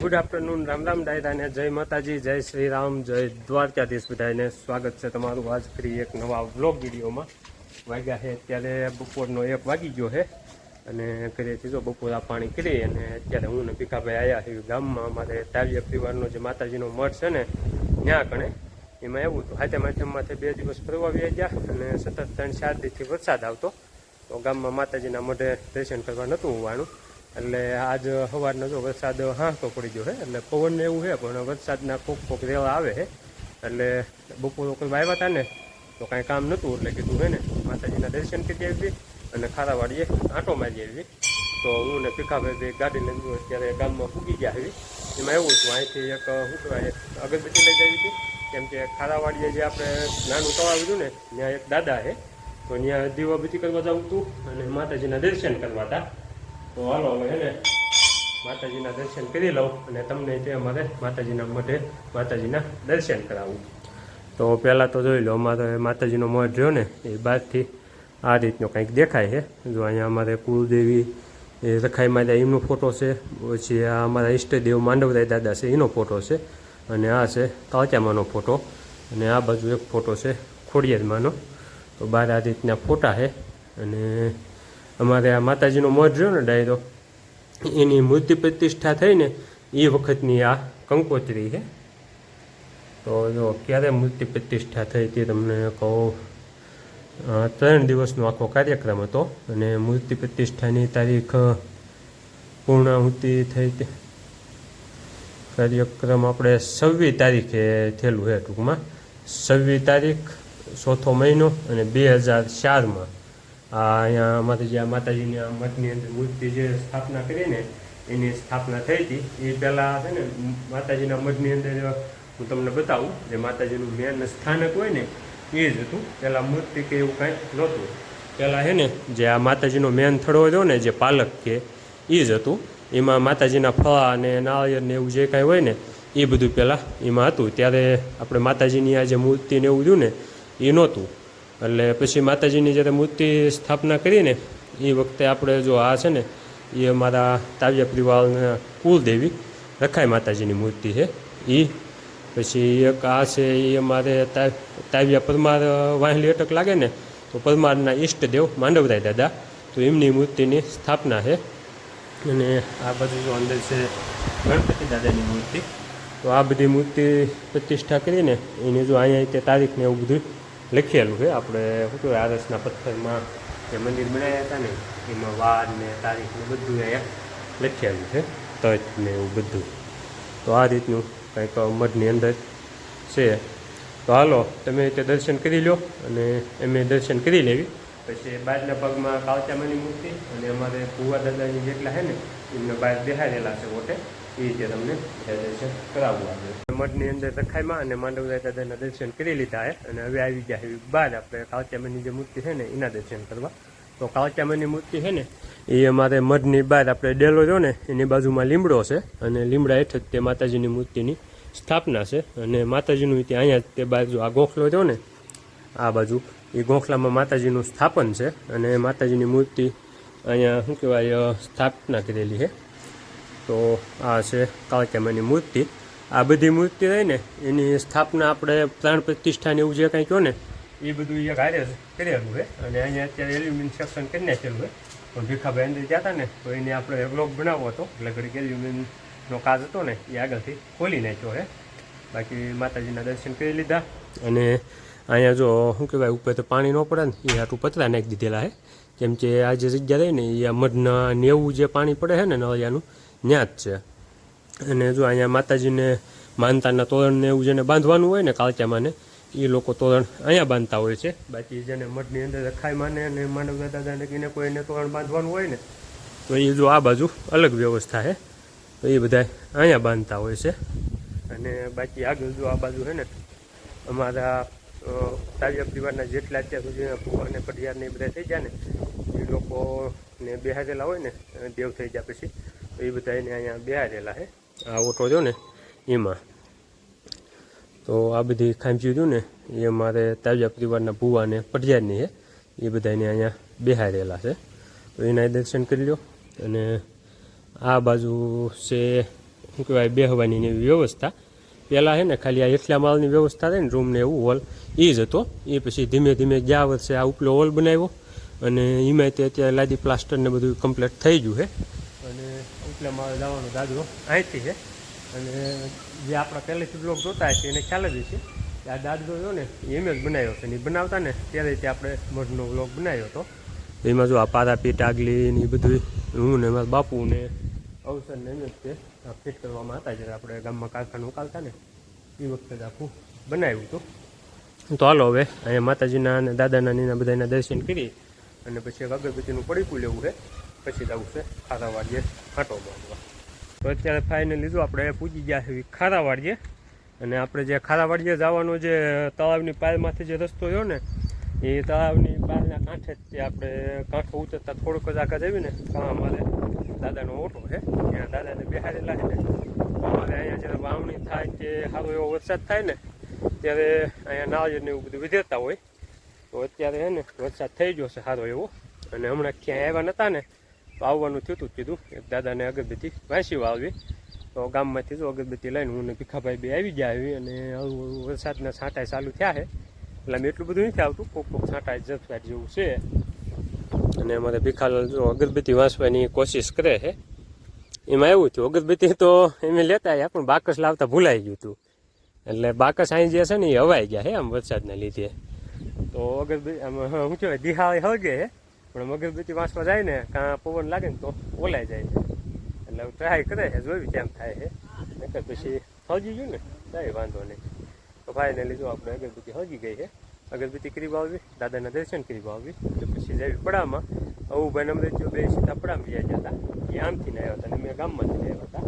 Good afternoon, Ram Ram ડાયરા ને જય માતાજી, જય શ્રી રામ, જય દ્વારકાધીશ. બધાને સ્વાગત છે તમારું આજ ફરી એક નવા વ્લોગ વિડીયોમાં. વાગ્યા છે અત્યારે બપોરનો 1 વાગી ગયો છે અને ઘરેથી જો બપોરા પાણી કરી અને અત્યારે હું ને ભીખાભાઈ આવ્યા છે ગામમાં. અમારે તાલિયા પરિવારનો જે માતાજીનો મઠ છે ને ત્યાં કણે એમાં એવું હતું. હાથે માધ્યમમાંથી 2 દિવસ ફરવા આવી ગયા અને સતત 3-4 દિવસથી વરસાદ આવતો તો ગામમાં માતાજીના મઢે દર્શન કરવા નહોતું હોવાનું. એટલે આજ સવારનો જો વરસાદ હાંકતો પડી ગયો છે એટલે પવન એવું છે પણ વરસાદના કોક રેવા આવે છે એટલે બપોર કોઈ આવ્યા હતા ને તો કાંઈ કામ નહોતું એટલે કીધું હે ને માતાજીના દર્શન કરી આવી અને ખારાવાડીએ આંટો મારી આવી. તો હું ને ભીખાભાઈ ગાડી લઈને અત્યારે ગામમાં ફૂગી ગયા આવી. એમાં એવું હતું અહીંથી એક શું કહેવાય અગરબત્તી લઈ જવી હતી કેમ કે ખારાવાડીએ જે આપણે નાનું તળાવ હતું ને ત્યાં એક દાદા છે તો ત્યાં દીવાબત્તી કરવા જવું હતું અને માતાજીના દર્શન કરવા હતા. તો હાલો હવે ને માતાજીના દર્શન કરી લઉં અને તમને તે અમારે માતાજીના મઢે માતાજીના દર્શન કરાવું. તો પહેલાં તો જોઈ લો અમારે માતાજીનો મઢ રહ્યો ને એ બહારથી આ રીતનો કંઈક દેખાય છે. જો અહીંયા અમારે કુળદેવી એ રખાઈ માતા એમનો ફોટો છે, પછી આ અમારા ઈષ્ટદેવ માંડવરાય દાદા છે એનો ફોટો છે અને આ છે કાળચામાનો ફોટો અને આ બાજુ એક ફોટો છે ખોડિયારમાંનો. તો બહાર આ રીતના ફોટા છે અને અમારે આ માતાજીનો મઢ રહ્યો ને ડાયરો એની મૂર્તિ પ્રતિષ્ઠા થઈને એ વખતની આ કંકોત્રી છે. તો જો ક્યારે મૂર્તિ પ્રતિષ્ઠા થઈ તે તમને કહું. 3 દિવસનો આખો કાર્યક્રમ હતો અને મૂર્તિ પ્રતિષ્ઠાની તારીખ પૂર્ણાહુતિ થઈ કાર્યક્રમ આપણે 26 તારીખે થયેલું છે. ટૂંકમાં 26 તારીખ 4થો મહિનો અને 2004માં અહીંયા અમારે જે માતાજીની આ મઠની અંદર મૂર્તિ જે સ્થાપના કરીને એની સ્થાપના થઈ હતી. એ પહેલાં છે ને માતાજીના મઠની અંદર હું તમને બતાવું જે માતાજીનું મેન સ્થાનક હોય ને એ જ હતું. પહેલાં મૂર્તિ કે એવું કાંઈ નહોતું. પહેલાં છે ને જે આ માતાજીનો મેન થડો રહ્યો ને જે પાલક કે એ જ હતું. એમાં માતાજીના ફળા અને નાળિયેર ને એવું જે કાંઈ હોય ને એ બધું પહેલાં એમાં હતું. ત્યારે આપણે માતાજીની આ જે મૂર્તિને એવું રહ્યું ને એ નહોતું. એટલે પછી માતાજીની જ્યારે મૂર્તિ સ્થાપના કરીને એ વખતે આપણે જો આ છે ને એ અમારા તાવ્યા પરિવારના કુળદેવી રખાઈ માતાજીની મૂર્તિ છે. એ પછી એક આ છે એ અમારે તાવ્યા પરમાર વાહલી અટક લાગે ને તો પરમારના ઈષ્ટદેવ માંડવરાય દાદા તો એમની મૂર્તિની સ્થાપના છે. અને આ બાજુ જો અંદર છે ગણપતિ દાદાની મૂર્તિ. તો આ બધી મૂર્તિ પ્રતિષ્ઠા કરીને એની જો અહીંયા તે તારીખને એવું બધું લખેલું છે. આપણે શું કહેવાય આરસના પથ્થરમાં જે મંદિર બનાવ્યા હતા ને એમાં વાર ને તારીખ ને બધું અહીંયા લખેલું છે, તજ ને એવું બધું. તો આ રીતનું કંઈક મઢની અંદર છે. તો હાલો તમે તે દર્શન કરી લો અને અમે દર્શન કરી લેવી. પછી બહારના ભાગમાં કાળચામાની મૂર્તિ અને અમારે ભુવા દાદાની જેટલા છે ને એમને બહાર બેહાડેલા છે ઓટે એ રીતે તમને દર્શન કરાવવું આવે. મઢની અંદર રખાઈમાં અને માંડવરાય દાદાના દર્શન કરી લીધા છે અને હવે આવી ગયા છે બહાર આપણે કાળચામાની જે મૂર્તિ છે ને એના દર્શન કરવા. તો કાળચામાની મૂર્તિ છે ને એ અમારે મઢની બહાર આપણે ડેલો રહ્યો ને એની બાજુમાં લીમડો છે અને લીમડા હેઠળ તે માતાજીની મૂર્તિની સ્થાપના છે. અને માતાજીનું ત્યાં અહીંયા તે બાજુ આ ગોખલો રહ્યો ને આ બાજુ એ ગોખલામાં માતાજીનું સ્થાપન છે અને માતાજીની મૂર્તિ અહીંયા શું કહેવાય સ્થાપના કરેલી છે. તો આ છે કાળચામાની મૂર્તિ. આ બધી મૂર્તિ રહી ને એની સ્થાપના આપણે પ્રાણ પ્રતિષ્ઠાને એવું જે કાંઈ કહો ને એ બધું એક હારે કરેલું છે. અને અહીંયા અત્યારે એલ્યુમિનિયમ સેક્શન કરી નાખેલું છે. પણ ભીખાભાઈ અંદર ગયા હતા ને તો એને આપણે બ્લોગ બનાવવો હતો એટલે ઘડીક એલ્યુમિનિયમનો કાચ હતો ને એ આગળથી ખોલી નાખ્યો છે. બાકી માતાજીના દર્શન કરી લીધા અને અહીંયા જો શું કહેવાય ઉપર તો પાણી ન પડે ને એ આટલું પતરા નાખી દીધેલા છે. કેમ કે આ જે જગ્યા રહી ને એ આ મઢના 90 જે પાણી પડે છે ને નળિયાનું ત્યાં જ છે. અને જો અહીંયા માતાજીને માનતાના તોરણને એવું જેને બાંધવાનું હોય ને કાળચામાને એ લોકો તોરણ અહીંયા બાંધતા હોય છે. બાકી જેને મઢની અંદર રખાઈ માને અને માંડવરાય દાદાને કહીને કોઈને તોરણ બાંધવાનું હોય ને તો એ જો આ બાજુ અલગ વ્યવસ્થા છે તો એ બધા અહીંયા બાંધતા હોય છે. અને બાકી આગળ જો આ બાજુ છે ને અમારા તાવ્યા પરિવારના જેટલા અત્યાર સુધી ભૂવા અને પઢિયાર ને એ બધા થઈ ગયા ને એ લોકોને બેહારેલા હોય ને દેવ થઈ ગયા પછી તો એ બધા એને અહીંયા બેહારેલા છે. આ ઓટો રહ્યો ને એમાં તો આ બધી ખાંભી રહ્યું ને એ અમારે તાવ્યા પરિવારના ભૂવા અને પઢિયારની છે એ બધાને અહીંયા બેહારેલા છે. તો એના દર્શન કરી લો અને આ બાજુ છે શું કહેવાય બેહવાની ને એવી વ્યવસ્થા. પહેલાં છે ને ખાલી આ એટલા માળની વ્યવસ્થા થાય ને રૂમ ને એવું હોલ એ જ હતો. એ પછી ધીમે ધીમે ગયા વર્ષે આ ઉપલો હોલ બનાવ્યો અને એમાં તે અત્યારે લાદી પ્લાસ્ટર ને બધું કમ્પ્લીટ થઈ ગયું છે. અને ઉપલા માળે જવાનો દાદરો અહીંથી છે. અને જે આપણા પહેલેથી બ્લોગ જોતા હશે એને ખ્યાલ જ હશે કે આ દાદરો જો ને એમ જ બનાવ્યો છે. ને બનાવતા ને ત્યારે તે આપણે મઢનો બ્લોગ બનાવ્યો હતો. એમાં જો આ પારાપીટ આગલી ને એ બધું હું ને મારા બાપુ ને અવસર ને એમ જ તે ફિટ કરવામાં હતા. જ્યારે આપણે ગામમાં કારખાનું ઉકાળતા ને એ વખતે જ આખું બનાવ્યું હતું. તો હાલો હવે અહીંયા માતાજીના અને દાદાના નીના બધાના દર્શન કરી અને પછી એક અગરબત્તીનું પડીકું લેવું છે. પછી જવું છે ખારાવાડીએ આંટો મારવા. તો અત્યારે ફાઇનલી જો આપણે પૂજી ગયા છે ખારાવાડીએ. અને આપણે જે ખારાવાડીએ જવાનો જે તળાવની પાલમાંથી જે રસ્તો રહ્યો ને એ તળાવની પાલના કાંઠે જ તે આપણે કાંઠો ઉતરતા થોડુંક જ આગળ જઈએ ને ત્યાં અમારે દાદાનો ઓટો છે. ત્યાં દાદાને બેહાડેલા છે ને અમારે અહીંયા જ્યારે વાવણી થાય કે સારો એવો વરસાદ થાય ને ત્યારે અહીંયા નાળિયેરને એવું બધું વિધેતા હોય. તો અત્યારે છે ને વરસાદ થઈ ગયો છે સારો એવો. અને હમણાં ક્યાંય આવ્યા નહોતા ને તો આવવાનું થયું હતું. કીધું એક દાદાને અગરબત્તી વાંસી વાળવી. તો ગામમાંથી જો અગરબત્તી લઈને હું ને ભીખાભાઈ બે આવી ગયા આવી. અને વરસાદના છાંટાઈ ચાલુ થયા છે એટલે અમે એટલું બધું નથી આવતું. કોક છાંટાઈ ઝપઝાટ જેવું છે. અને અમારે ભીખાલાલ જો અગરબત્તી વાંચવાની કોશિશ કરે છે. એમાં એવું થયું અગરબત્તી તો એમ લેતા આવ્યા પણ બાકસ લાવતા ભૂલાઈ ગયું હતું. એટલે બાકસ અહીં જે છે ને એ હવાઈ ગયા છે આમ વરસાદના લીધે. તો અગરબત્તી આમ શું કહેવાય દિહાળી હળગે છે પણ અગરબત્તી વાંચવા જાય ને કાં પવન લાગે ને તો ઓલાઈ જાય છે. એટલે ટ્રાય કરે છે જોયું કેમ થાય છે. નકર પછી હળગી ગયું ને કાંઈ વાંધો નહીં. તો ફાઇનલી જો આપણે અગરબત્તી હળગી ગઈ છે. અગરબત્તી કરી વાવવી દાદાના દર્શન કરી વાવવી એટલે પછી જવી પડામાં અવુભાઈ નમરેજો બે સીધા પડામાં ગયા હતા. એ આમથી ને આવ્યા હતા અને મેં ગામમાંથી આવ્યા હતા.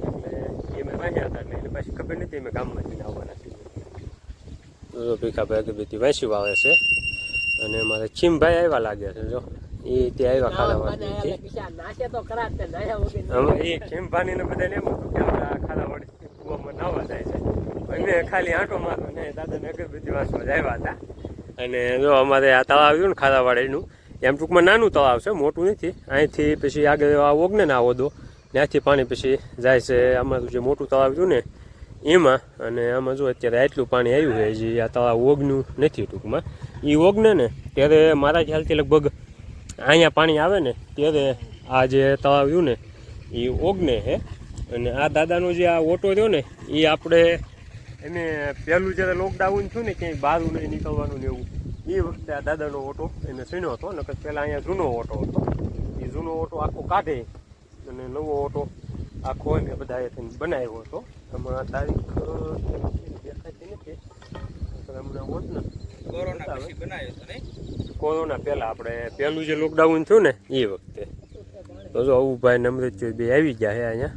એટલે એ મેં વાંચ્યા હતા એટલે એને પાછી ખબર નથી મેં ગામમાંથી આવવાના છીએ. તો ભીખાભાઈ અગરબત્તી વાંચી વાવે છે. અને મારે ચીમભાઈ આવ્યા લાગ્યા છે જો એ ત્યાં આવ્યા ખારાવાડી એ ચીમભાની ને બધાને એમ હતું કે આપણે આ ખારાવાડી કુવામાં નાવા જાય છે. મેં ખાલી આંટો મારવા ને દાદાને અગરબત્તી વાંચવા જ આવ્યા હતા. અને જો અમારે આ તળાવ આવ્યું ને ખારાવાડીનું એમ ટૂંકમાં નાનું તળાવ છે મોટું નથી. અહીંથી પછી આગળ આ ઓગને ના આવો દો ત્યાંથી પાણી પછી જાય છે અમારું જે મોટું તળાવ રહ્યું ને એમાં. અને આમાં જો અત્યારે આટલું પાણી આવ્યું છે જે આ તળાવ ઓગનું નથી ટૂંકમાં. એ ઓગને ને ત્યારે મારા ખ્યાલથી લગભગ અહીંયા પાણી આવે ને ત્યારે આ જે તળાવ રહ્યું ને એ ઓગને છે. અને આ દાદાનો જે આ ઓટો રહ્યો ને એ આપણે એને પહેલું જ્યારે લોકડાઉન થયું ને ક્યાંય બહાર નહીં નીકળવાનું ને એવું એ વખતે આ દાદાનો ઓટો એને સીણ્યો હતો. નકર પહેલાં અહીંયા જૂનો ઓટો હતો. એ જૂનો ઓટો આખો કાઢે અને નવો ઓટો આખો એને બધાએ બનાવ્યો હતો. હમણાં તારીખ દેખાતી નથી હમણાં હોત ને કોરોના પહેલાં આપણે પહેલું જે લોકડાઉન થયું ને એ વખતે. તો જો અવુભાઈ નમૃત્ય બે આવી ગયા છે અહીંયા.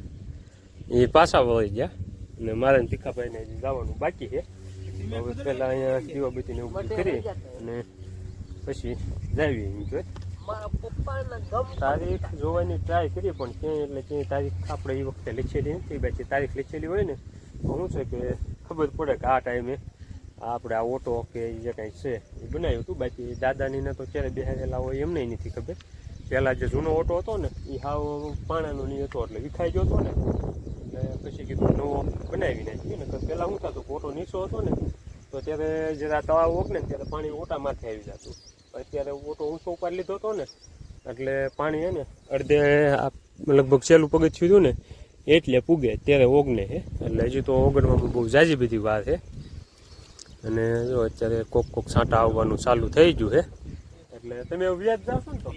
એ પાછા વળી ગયા અને મારે ભીખાભાઈને જવાનું બાકી છે. હવે પહેલાં અહીંયા દીવાબત્તીને એવું બધું કરી અને પછી જાવી એમ જોઈએ. તારીખ જોવાની ટ્રાય કરીએ પણ ક્યાંય એટલે ક્યાંય તારીખ આપણે એ વખતે લખેલી નથી. બાકી તારીખ લખેલી હોય ને તો શું છે કે ખબર પડે કે આ ટાઈમે આપણે આ ઓટો કે જે કાંઈ છે એ બનાવ્યું હતું. બાકી દાદાનીને તો ક્યારે બેહારેલા હોય એમને નથી ખબર. પહેલાં જે જૂનો ઓટો હતો ને એ હાવ પાણાનો નહીં હતો એટલે વિખાઈ ગયો હતો ને એટલે પછી કીધું નવો બનાવી નાખ્યું ને. પહેલાં શું થતું ઓટો નીચો હતો ને તો ત્યારે જ્યારે આ તળાવ ઓગને ને ત્યારે પાણી ઓટા માથે આવી જતું. અત્યારે ઓટો ઊંચો ઉપાડી લીધો હતો ને એટલે પાણી હે ને અડધે લગભગ છેલ્લું પગથિયું થયું ને એટલે પૂગે ત્યારે ઓગને છે. એટલે હજી તો ઓગણવામાં બહુ ઝાઝી બધી વાર છે. અને જો અત્યારે કોક છાંટા આવવાનું ચાલુ થઈ ગયું છે. એટલે તમે વ્યાજ જાશો ને તો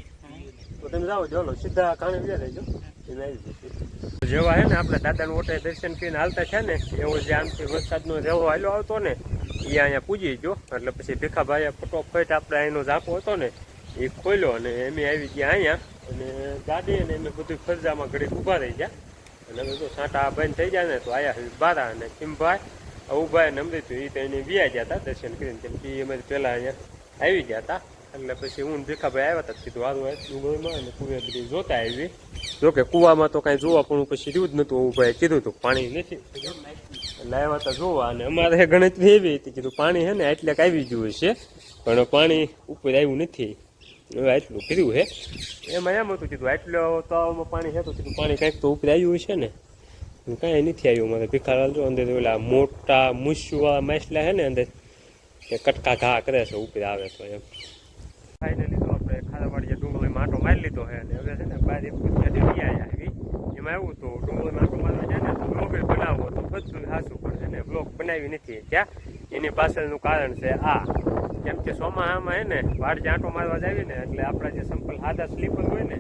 તમે જાઓ ચાલો સીધા કાણે વ્યાજ રહેજો એને આવી જશે. જેવા હે ને આપણે દાદાનું ઓટે દર્શન કરીને હાલતા છે ને એવો જે આમથી વરસાદનો રેવો હાલ્યો આવતો ને એ અહીંયા પૂજી ગયો. એટલે પછી ભીખાભાઈએ ફટોફટ આપણે અહીંનો ઝાંપો હતો ને એ ખોલ્યો અને એમ આવી ગયા અહીંયા. અને ગાડી અને એમ બધું ફરજામાં ઘડીક ઊભા રહી ગયા. અને હવે જો છાંટા બંધ થઈ જાય ને તો આયા બારા અને કિમભાઈ અવુભાઈ ને અમૃત એ તો એને વ્યા ગયા હતા દર્શન કરીને. કેમ કે અમે પહેલાં અહીંયા આવી ગયા હતા. એટલે પછી હું ભીખાભાઈ આવ્યા હતા કીધું સારું ડુંગળીમાં અને કુવે બધી જોતા આવી. જોકે કૂવામાં તો કાંઈ જોવા પણ પછી રહ્યું જ નહોતું. અવુભાઈએ કીધું હતું પાણી નથી એટલે આવ્યા હતા જોવા. અને અમારે ગણતરી એવી હતી કીધું પાણી છે ને એટલે આવી ગયું છે પણ પાણી ઉપર આવ્યું નથી. હવે આટલું કર્યું છે એમાં એમ હતું કીધું આટલો તળાવમાં પાણી છે તો કીધું પાણી કાંઈક તો ઉપર આવ્યું છે ને કાંઈ નથી આવ્યું મારે ભીખાલાલ જો અંદર ઓલા મોટા મૂસવાળા માછલા છે ને અંદર કે કટકા ઘા કરે છે ઉપર આવે તો એમ ફાઇનલી તો આપણે ખારાવાડીએ ડુંગળીમાં આંટો મારી લીધો છે અને હવે છે ને બહાર એક આવી એમાં એવું તો ડુંગળીમાં આંટો મારવા જાય ને તો બ્લોગ બનાવવો તો બધું સાચું પણ છે ને બ્લોગ બનાવી નથી ત્યાં એની પાછળનું કારણ છે આ કેમ કે ચોમાસામાં હે ને વાડ જે આંટો મારવા જાય ને એટલે આપણા જે સંપલ સાદા સ્લીપર હોય ને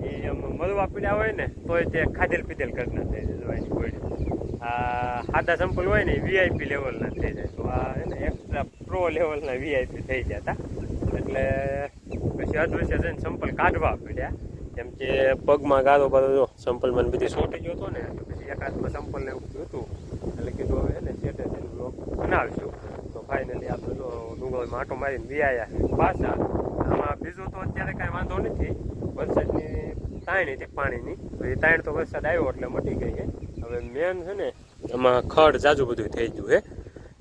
એ આમ મળવા પીડ્યા હોય ને તોય તે ખાધેલ પીધેલ કરી ના થઈ જાય એની કોઈ આ સાદા સંપલ હોય ને વીઆઈપી લેવલના થઈ જાય તો આ હે ને એક્સ્ટ્રા પ્રો લેવલના વીઆઈપી થઈ જતા એટલે પછી અધવશ્ય જઈને સંપલ કાઢવા પડ્યા કેમ કે પગમાં ગાળો બારો જો સંપલમાં બધી સોટી ગયો હતો ને તો પછી એકાદમાં સંપલ ને એવું હતું એટલે કીધું હવે ને સેટે થઈને બ્લોગ બનાવીશું તો ફાઇનલી આપણે જો ડુંગળીમાં આંટો મારીને વિયાયા પાછા આમાં બીજું તો અત્યારે કાંઈ વાંધો નથી વરસાદની તાણ હતી પાણીની તો એ તાણ તો વરસાદ આવ્યો એટલે મટી ગઈ છે હવે મેન છે ને એમાં ખડ જાજુ બધું થઈ ગયું છે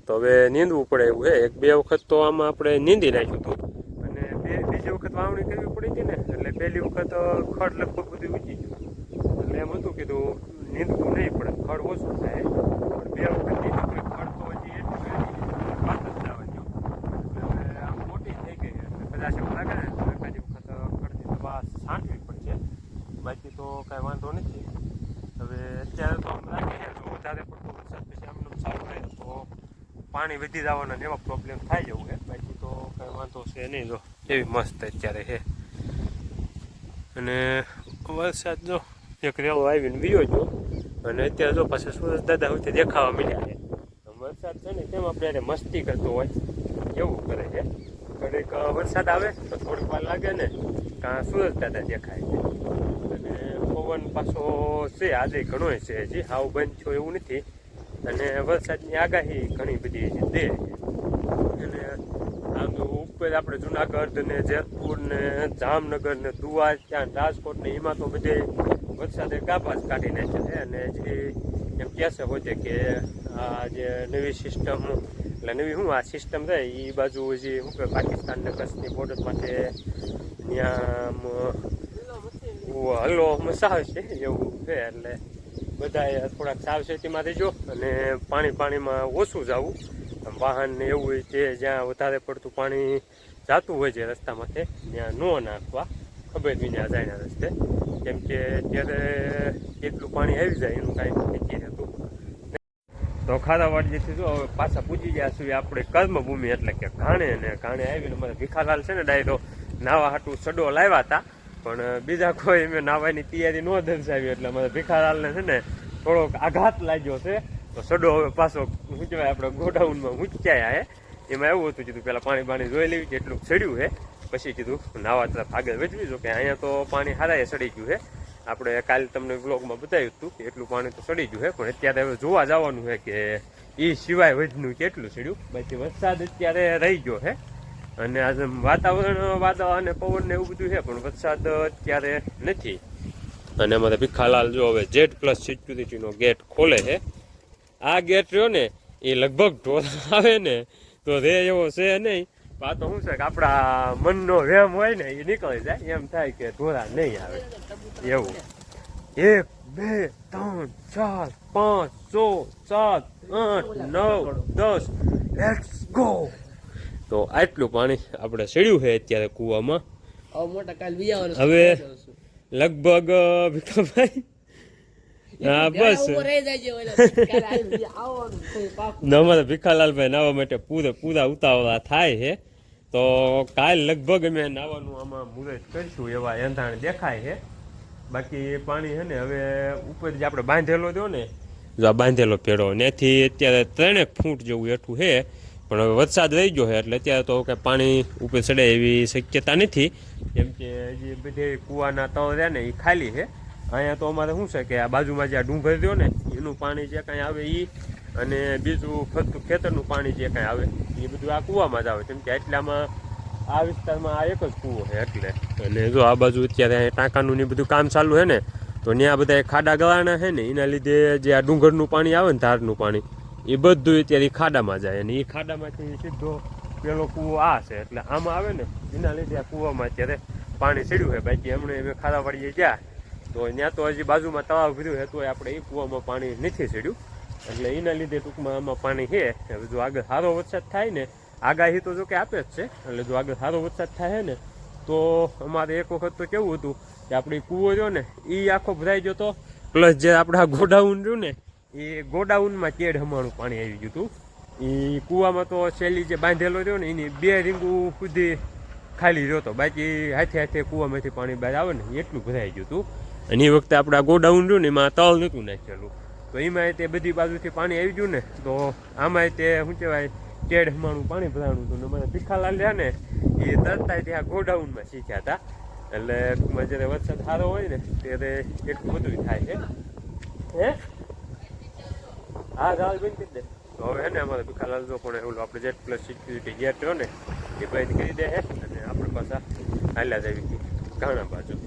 તો હવે નીંદવું પડે એવું છે એક બે વખત તો આમાં આપણે નીંદી નાખ્યું હતું અને બીજી વખત વાવણી કરવી પડી હતી ને એટલે પહેલી વખત ખડ લગભગ બધું ઉચી ગયું એટલે એમ હતું કીધું નીંદવું નહીં પડે ખડ ઓછું થાય પણ બે વખત નીંદવું પડે ખડ તો હજી એટલું વાત જ જવા દો એટલે આમ મોટી થઈ ગઈ એટલે કદાચ એવું લાગે ને તો એકાદી વખત ખડની દવા છાંટવી પડશે બાકી તો કાંઈ વાંધો નથી હવે અત્યારે તો આમ લાગે છે જો વધારે પડતો વરસાદ પછી આમને સારું રહે તો પાણી વધી જવાના ને એવા પ્રોબ્લેમ થાય જવું છે બાકી તો કાંઈ વાંધો છે નહીં જો એવી મસ્ત અત્યારે છે અને વરસાદ જો એક રેવો આવીને વિયો જો અને અત્યારે જો પાછા સુરજ દાદા હોય દેખાવા મળ્યા છે વરસાદ છે ને તેમ આપણે મસ્તી કરતો હોય એવું કરે છે ઘડીક વરસાદ આવે તો થોડીક વાર લાગે ને કાં સુરજ દાદા દેખાય છે અને પવન પાછો છે આજે ઘણો છે હજી હાવ બંધ છો એવું નથી અને વરસાદની આગાહી ઘણી બધી દે અને આમ તો ઉપર આપણે જુનાગઢ ને જેતપુર ને જામનગર ને દ્વારકા ત્યાં રાજકોટ ને એમાં તો બધે વરસાદે ગાભા જ કાઢી નાખ્યા છે અને જે એમ કહેશે હોય કે આ જે નવી સિસ્ટમ એટલે નવી શું આ સિસ્ટમ રહે એ બાજુ હજી શું કે પાકિસ્તાન ને કચ્છની બોર્ડર માટે ત્યાં હલો મસાજ છે એવું છે એટલે બધા થોડાક સાવચેતીમાં રહેજો અને પાણીમાં ઓછું જવું વાહન ને એવું હોય તે જ્યાં વધારે પડતું પાણી જતું હોય છે રસ્તામાંથી ત્યાં ન નાખવા ખબર વિના જાય રસ્તે કેમ કે ત્યારે કેટલું પાણી આવી જાય એનું કાંઈ નક્કી રહેતું તો ખારાવાડીથી જો હવે પાછા પૂજી ગયા છીએ આપણે કર્મભૂમિ એટલે કે ઘાણે ને ઘાણે આવીને મારે ભીખાલાલ છે ને ડાયરો નાવા હાટું સડો લાવ્યા હતા પણ બીજા કોઈ મેં નાવાની તૈયારી ન દર્શાવી એટલે મારે ભીખાલાલને છે ને થોડોક આઘાત લાગ્યો છે તો સડો હવે પાછો શું કહેવાય આપણે ગોડાઉનમાં મૂક્યા એમાં એવું હતું કીધું પેલા પાણી જોઈ લેવી કે એટલું સડ્યું છે પછી કીધું નાવા તરફ આગળ વધવી જો કે અહીંયા તો પાણી હારાએ સડી ગયું છે આપણે કાલે તમને બ્લોગમાં બતાવ્યું હતું કે એટલું પાણી તો સડી ગયું છે પણ અત્યારે હવે જોવા જવાનું છે કે એ સિવાય વધનું કેટલું સડ્યું બાકી વરસાદ અત્યારે રહી ગયો છે અને આજે વાતાવરણ વાદળ અને પવન ને એવું બધું છે પણ વરસાદ અત્યારે નથી અને અમારે ભીખાલાલ જો હવે Z+ સિક્યુરિટીનો ગેટ ખોલે છે આ ગેટ રહ્યો ને એ લગભગ ઢોર આવે ને તો રે એવો છે નહીં આ તો શું છે કે આપણા મનનો વેમ હોય ને એ નીકળી જાય એમ થાય કે ઢોરા નહીં આવે એવું 1 2 3 4 5 6 7 8 9 10 લેટ્સ ગો તો આટલું પાણી આપણે સડ્યું છે અત્યારે કૂવામાં હવે લગભગ ભીખાભાઈ હા બસ અમારા ભીખાલાલભાઈ નાવા માટે પૂરા ઉતાવળા થાય છે તો કાલ લગભગ અમે નાવાનું આમાં મુહૂર્ત કરીશું એવા એંધાણ દેખાય છે બાકી પાણી છે ને હવે ઉપર જે આપણે બાંધેલો દો ને જો આ બાંધેલો પેડો ત્યાંથી અત્યારે 3 ફૂટ જેવું હેઠું છે પણ હવે વરસાદ રહી ગયો છે એટલે અત્યારે તો કંઈ પાણી ઉપર ચડે એવી શક્યતા નથી કેમ કે જે બધે કૂવાના તળ રહ્યા ને એ ખાલી છે અહીંયા તો અમારે શું છે કે આ બાજુમાં જે આ ડુંગર રહ્યો ને એનું પાણી જે કાંઈ આવે એ અને બીજું ફરતું ખેતરનું પાણી જે કાંઈ આવે એ બધું આ કૂવામાં જ આવે કેમ કે એટલામાં આ વિસ્તારમાં આ એક જ કૂવો છે એટલે અને જો આ બાજુ અત્યારે ટાંકાનું ને બધું કામ ચાલુ છે ને તો ત્યાં બધા ખાડા ગળાના છે ને એના લીધે જે આ ડુંગરનું પાણી આવે ને ધારનું પાણી એ બધું અત્યારે ખાડામાં જાય અને એ ખાડામાંથી સીધો પેલો કૂવો આ છે એટલે આમાં આવે ને એના લીધે આ કૂવામાં અત્યારે પાણી ચડ્યું છે બાકી હમણાં અમે ખારાવાડીએ ગયા તો ત્યાં તો હજી બાજુમાં તળાવ ભર્યું છે તો આપણે એ કૂવામાં પાણી નથી ચડ્યું, એટલે એના લીધે ટૂંકમાં આમાં પાણી છે. હવે જો આગળ સારો વરસાદ થાય ને, આગાહી તો જો કે આપે જ છે, એટલે જો આગળ સારો વરસાદ થાય ને તો અમારે એક વખત તો કેવું હતું કે આપણે કૂવો રહ્યો ને એ આખો ભરાઈ ગયો હતો, પ્લસ જે આપણા ગોડાઉન રહ્યું ને એ ગોડાઉનમાં કેડ હમાણું પાણી આવી ગયું હતું. એ કૂવામાં તો શેલી જે બાંધેલો રહ્યો ને એની 2 રીંગું સુધી ખાલી રહ્યો હતો, બાકી હાથે હાથે કૂવામાંથી પાણી બહાર આવે ને એટલું ભરાઈ ગયું હતું. અને એ વખતે આપણા ગોડાઉન રહ્યું ને એમાં તળ નહોતું નાખેલું, તો એમાં તે બધી બાજુથી પાણી આવી ગયું ને તો આમાં તે શું કહેવાય કેડ હમાણું પાણી ભરાણું હતું. ને મને ભીખાલાલ રહ્યા ને એ તરતા ત્યાં ગોડાઉનમાં શીખ્યા હતા, એટલે ટૂંકમાં જ્યારે વરસાદ સારો હોય ને ત્યારે એટલું બધું થાય છે. હે હા ચાલ બંધ કરી દે. તો હવે હે ને અમારે ભીખાલાલ જો પણ એવું આપણે જેટ પ્લસ સિક્યુરિટી ગેટ રહ્યો ને એ બંધ કરી દે અને આપણે પાછા હાલ્યા જ આવી ઘાણા બાજુ.